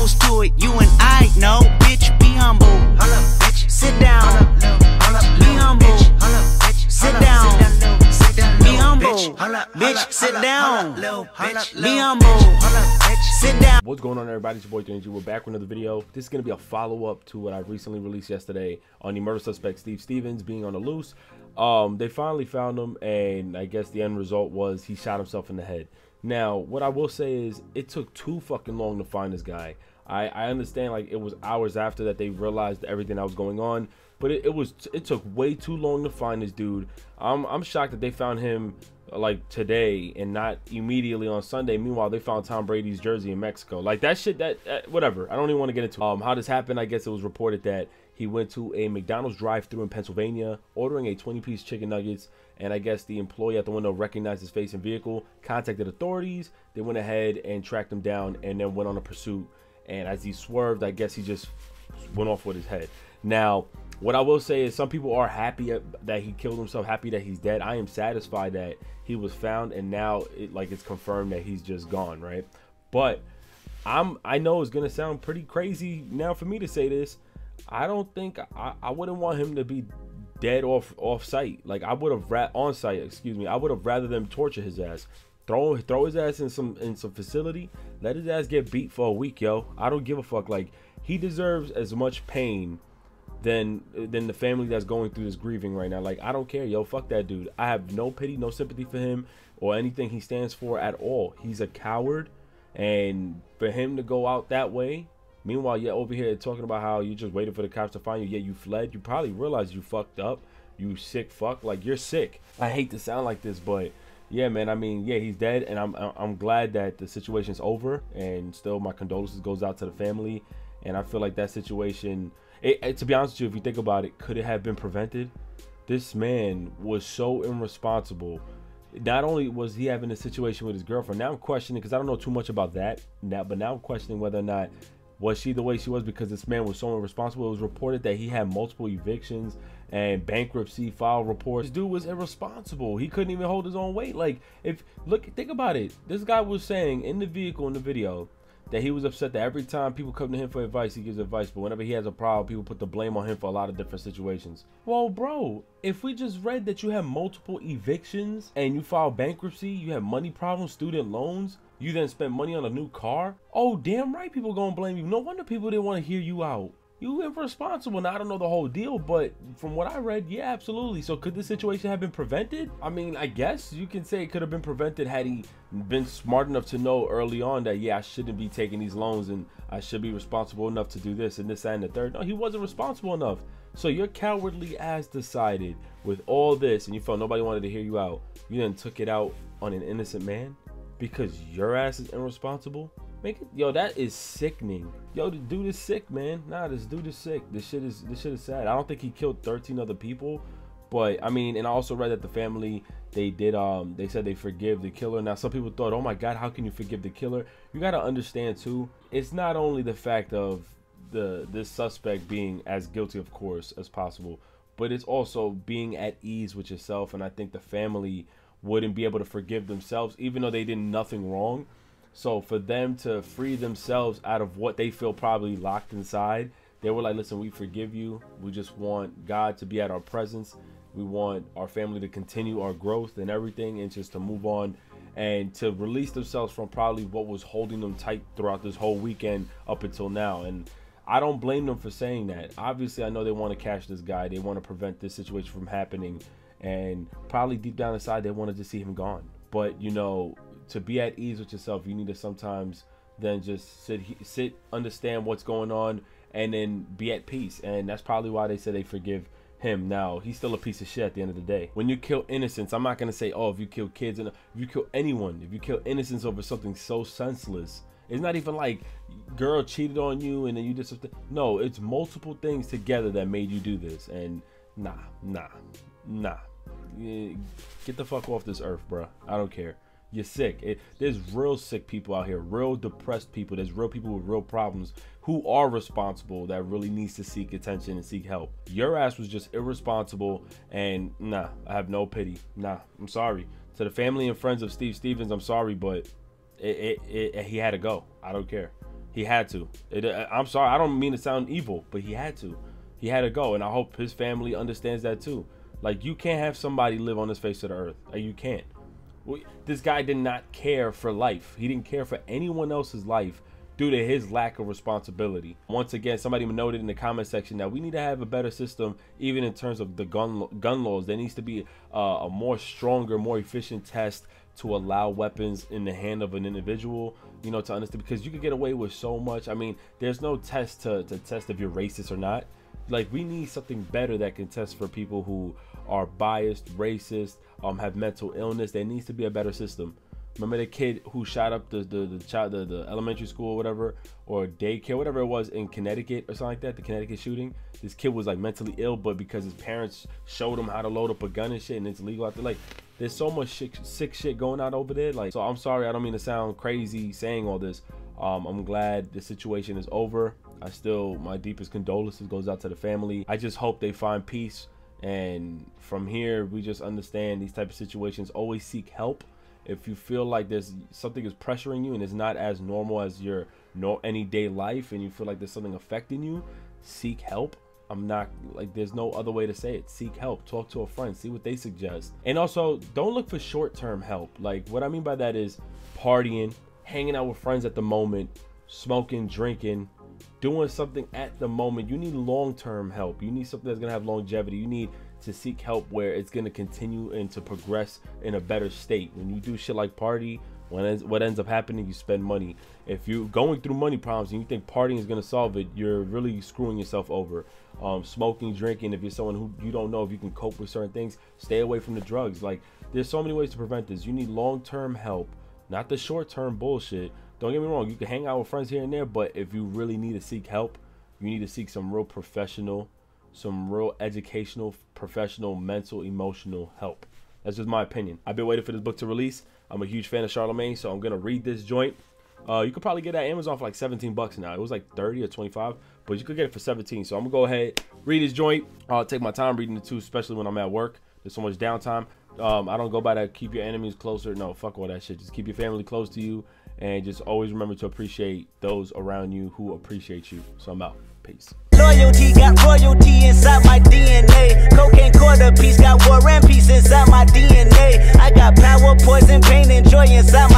levels to it, you and I know. Bitch, be humble. Sit down. Be humble. Sit down. Be humble. Bitch, sit down. Be humble. Sit down. What's going on, everybody? It's your boy GMG. We're back with another video. This is going to be a follow-up to what I recently released yesterday on the murder suspect Steve Stevens being on the loose. They finally found him, and I guess the end result was he shot himself in the head. Now, what I will say is it took too fucking long to find this guy. I understand, like, it was hours after that they realized everything that was going on, but it took way too long to find this dude. I'm shocked that they found him like today and not immediately on Sunday. Meanwhile, they found Tom Brady's jersey in Mexico. Like, that shit, whatever. I don't even want to get into how this happened. I guess it was reported that he went to a McDonald's drive-thru in Pennsylvania, ordering a 20-piece chicken nuggets, and I guess the employee at the window recognized his face and vehicle, contacted authorities. They went ahead and tracked him down and then went on a pursuit. And as he swerved, I guess he just went off with his head. Now, what I will say is some people are happy that he killed himself, happy that he's dead. I am satisfied that he was found, and now it's confirmed that he's just gone, right? But I know it's gonna sound pretty crazy now for me to say this. I don't think I wouldn't want him to be dead off site. Like, I would have on site, excuse me. I would have rather them torture his ass, throw his ass in some facility, let his ass get beat for a week, yo. I don't give a fuck. Like, he deserves as much pain than the family that's going through this grieving right now. Like, I don't care, yo. Fuck that dude. I have no pity, no sympathy for him or anything he stands for at all. He's a coward, and for him to go out that way. Meanwhile, you're over here talking about how you just waited for the cops to find you. Yeah, you fled. You probably realized you fucked up. You sick fuck. Like, you're sick. I hate to sound like this, but yeah, man. I mean, yeah, he's dead, and I'm glad that the situation's over. And still, my condolences goes out to the family. And I feel like that situation, to be honest with you, if you think about it, could it have been prevented? This man was so irresponsible. Not only was he having a situation with his girlfriend, now I'm questioning, because I don't know too much about that now, but now I'm questioning whether or not was she the way she was because this man was so irresponsible. It was reported that he had multiple evictions and bankruptcy file reports. This dude was irresponsible. He couldn't even hold his own weight. Like, think about it. This guy was saying in the vehicle, in the video, that he was upset that every time people come to him for advice, he gives advice, but whenever he has a problem, people put the blame on him for a lot of different situations. Well, bro, if we just read that you have multiple evictions and you filed bankruptcy, you have money problems, student loans, you then spent money on a new car, oh, damn right people gonna blame you. No wonder people didn't want to hear you out. You irresponsible. Now, I don't know the whole deal, but from what I read, yeah, absolutely. So could this situation have been prevented? I mean, I guess you can say it could have been prevented had he been smart enough to know early on that, yeah, I shouldn't be taking these loans and I should be responsible enough to do this and this, that, and the third. No, he wasn't responsible enough. So your cowardly ass decided with all this, and you felt nobody wanted to hear you out, you then took it out on an innocent man because your ass is irresponsible? Yo, that is sickening. Yo, the dude is sick, man. Nah, this dude is sick. This shit is sad. I don't think he killed 13 other people, but I mean, and I also read that the family, they said they forgive the killer. Now, some people thought, oh my God, how can you forgive the killer? You got to understand too, it's not only the fact of this suspect being as guilty, of course, as possible, but it's also being at ease with yourself. And I think the family wouldn't be able to forgive themselves, even though they did nothing wrong. So for them to free themselves out of what they feel probably locked inside, they were like, listen, we forgive you. We just want God to be at our presence. We want our family to continue our growth and everything, and just to move on and to release themselves from probably what was holding them tight throughout this whole weekend up until now. And I don't blame them for saying that. Obviously, I know they want to catch this guy. They want to prevent this situation from happening. And probably deep down inside, they wanted to see him gone. But, you know, to be at ease with yourself, you need to sometimes then just sit, understand what's going on, and then be at peace. And that's probably why they said they forgive him. Now, he's still a piece of shit at the end of the day. When you kill innocence, I'm not going to say, oh, if you kill kids, and if you kill anyone, if you kill innocence over something so senseless, it's not even like girl cheated on you and then you did something. No, it's multiple things together that made you do this. And nah. Get the fuck off this earth, bro. I don't care. You're sick. There's real sick people out here, real depressed people. There's real people with real problems who are responsible that really needs to seek attention and seek help. Your ass was just irresponsible, and nah, I have no pity. Nah, I'm sorry. To the family and friends of Steve Stevens, I'm sorry, but he had to go. I don't care. He had to. I'm sorry, I don't mean to sound evil, but he had to. He had to go, and I hope his family understands that too. Like, you can't have somebody live on this face of the earth. Like, you can't. This guy did not care for life. He didn't care for anyone else's life due to his lack of responsibility. Once again, somebody noted in the comment section that we need to have a better system, even in terms of the gun laws. There needs to be a more stronger, more efficient test to allow weapons in the hand of an individual, you know, to understand, because you could get away with so much. I mean, there's no test to test if you're racist or not. Like, we need something better that can test for people who are biased, racist, have mental illness. There needs to be a better system. Remember the kid who shot up the elementary school or whatever, or daycare, whatever it was in Connecticut or something like that, the Connecticut shooting? This kid was like mentally ill, but because his parents showed him how to load up a gun and shit, and it's legal out there. Like, there's so much sick shit going on over there. Like, so I'm sorry, I don't mean to sound crazy saying all this. I'm glad the situation is over. My deepest condolences goes out to the family. I just hope they find peace, and from here we just understand these type of situations. Always seek help. If you feel like there's something is pressuring you and it's not as normal as your any-day life, and you feel like there's something affecting you, seek help. I'm not, like, there's no other way to say it. Seek help. Talk to a friend. See what they suggest. And also, don't look for short-term help. Like, what I mean by that is partying, hanging out with friends at the moment, smoking, drinking, doing something at the moment. You need long-term help. You need something that's going to have longevity. You need to seek help where it's going to continue and to progress in a better state. When you do shit like party, what ends up happening, you spend money. If you're going through money problems and you think partying is going to solve it, you're really screwing yourself over. Smoking, drinking, if you're someone who you don't know if you can cope with certain things, stay away from the drugs. Like, there's so many ways to prevent this. You need long-term help, not the short-term bullshit. Don't get me wrong, you can hang out with friends here and there, but if you really need to seek help, you need to seek some real professional, some real educational, professional, mental, emotional help. That's just my opinion. I've been waiting for this book to release. I'm a huge fan of Charlemagne, so I'm gonna read this joint. You could probably get it at Amazon for like 17 bucks now. It was like 30 or 25, but you could get it for 17. So I'm gonna go ahead, read this joint. I'll take my time reading it too, especially when I'm at work. There's so much downtime. I don't go by that keep your enemies closer. No, fuck all that shit. Just keep your family close to you, and just always remember to appreciate those around you who appreciate you. So I'm out. Peace. Loyalty got royalty inside my DNA. Cocaine quarter piece got war and peace inside my DNA. I got power, poison, pain, and joy inside my